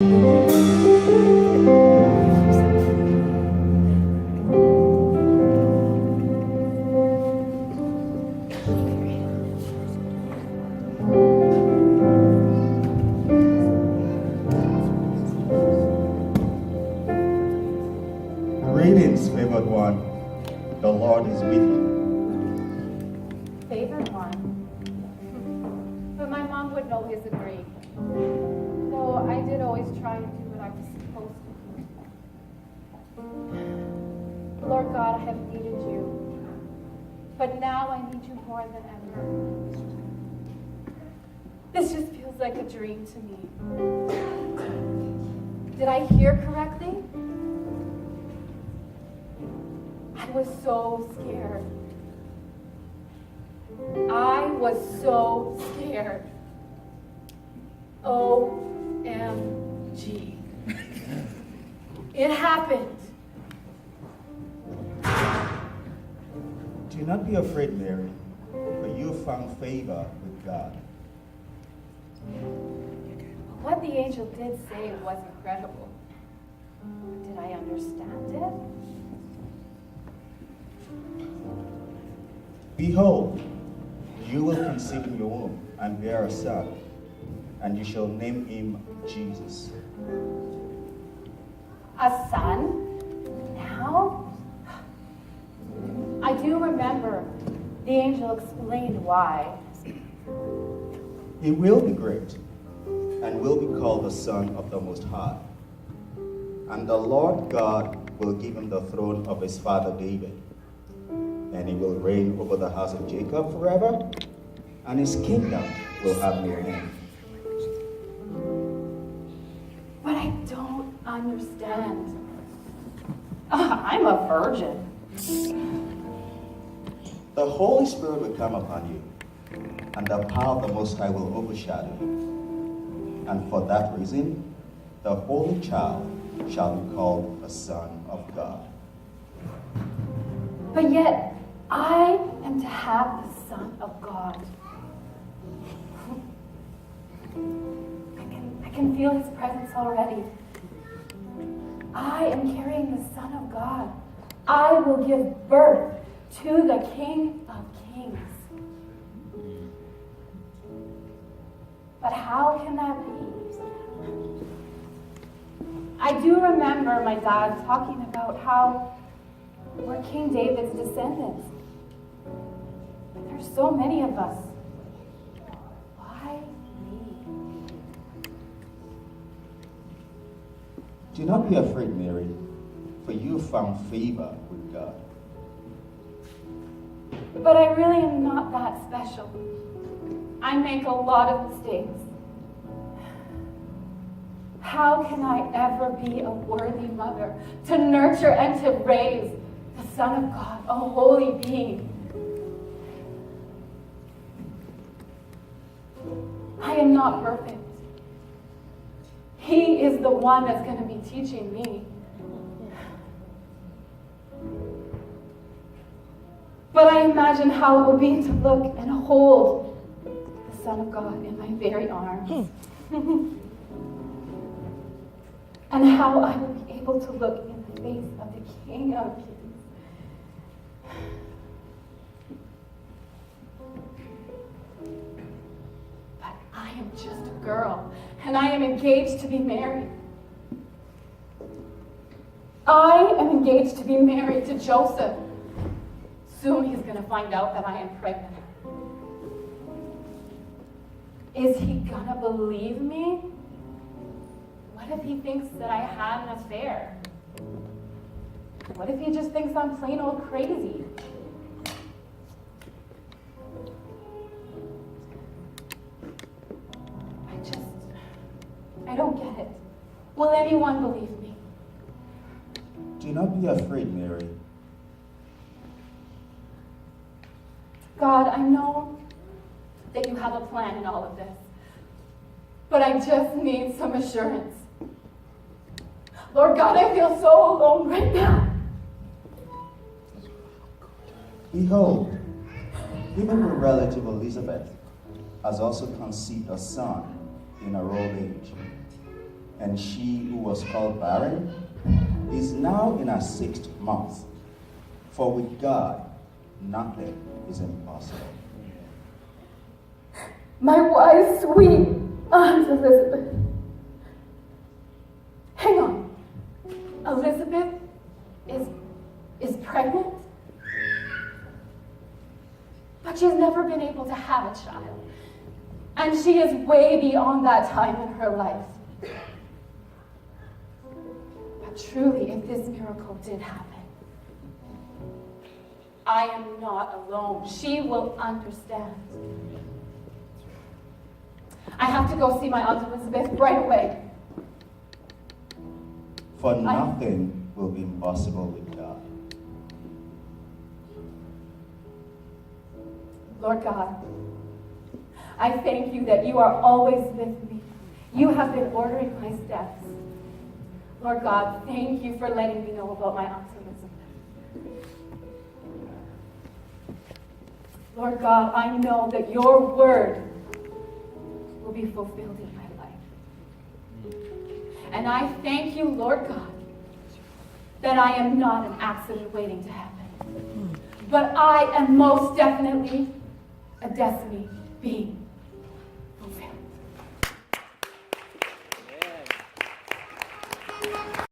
Greetings, favored one. The Lord is with you. Favorite one? But my mom would always agree. Though I did always try and do what I was supposed to do. Lord God, I have needed you. But now I need you more than ever. This just feels like a dream to me. Did I hear correctly? I was so scared. I was so scared. OMG. It happened. Do not be afraid, Mary, for you have found favor with God. What the angel did say was incredible. Did I understand it? Behold, you will conceive in your womb and bear a son, and you shall name him Jesus. A son? Now? I do remember the angel explained why. He will be great, and will be called the Son of the Most High. And the Lord God will give him the throne of his father David. And he will reign over the house of Jacob forever, and his kingdom will have no end. But I don't understand. I'm a virgin. The Holy Spirit will come upon you, and the power of the Most High will overshadow you. And for that reason, the Holy Child shall be called the Son of God. But yet, I am to have the Son of God. I can feel his presence already. I am carrying the Son of God. I will give birth to the King of Kings. But how can that be? I do remember my dad talking about how we're King David's descendants. But there's so many of us. Why me? Do not be afraid, Mary, for you found favor with God. But I really am not that special. I make a lot of mistakes. How can I ever be a worthy mother to nurture and to raise the Son of God, a holy being? I am not perfect. He is the one that's going to be teaching me. But I imagine how it will be to look and hold the Son of God in my very arms. And how I will be able to look in the face of the King of Kings. But I am just a girl, and I am engaged to be married. I am engaged to be married to Joseph. Soon he's going to find out that I am pregnant. Is he going to believe me? What if he thinks that I had an affair? What if he just thinks I'm plain old crazy? I don't get it. Will anyone believe me? Do not be afraid, Mary. God, I know that you have a plan in all of this, but I just need some assurance. Lord God, I feel so alone right now. Behold, even your relative Elizabeth has also conceived a son in her old age. and she who was called barren is now in her 6th month. For with God, nothing is impossible. My wise, sweet Aunt Elizabeth. Hang on. Elizabeth is pregnant? But she's never been able to have a child. And she is way beyond that time in her life. But truly, if this miracle did happen, I am not alone. She will understand. I have to go see my Aunt Elizabeth right away. For nothing will be impossible with God. Lord God, I thank you that you are always with me. You have been ordering my steps. Lord God, thank you for letting me know about my Aunt Elizabeth. Lord God, I know that your word will be fulfilled in my life. And I thank you, Lord God, that I am not an accident waiting to happen, but I am most definitely a destiny being.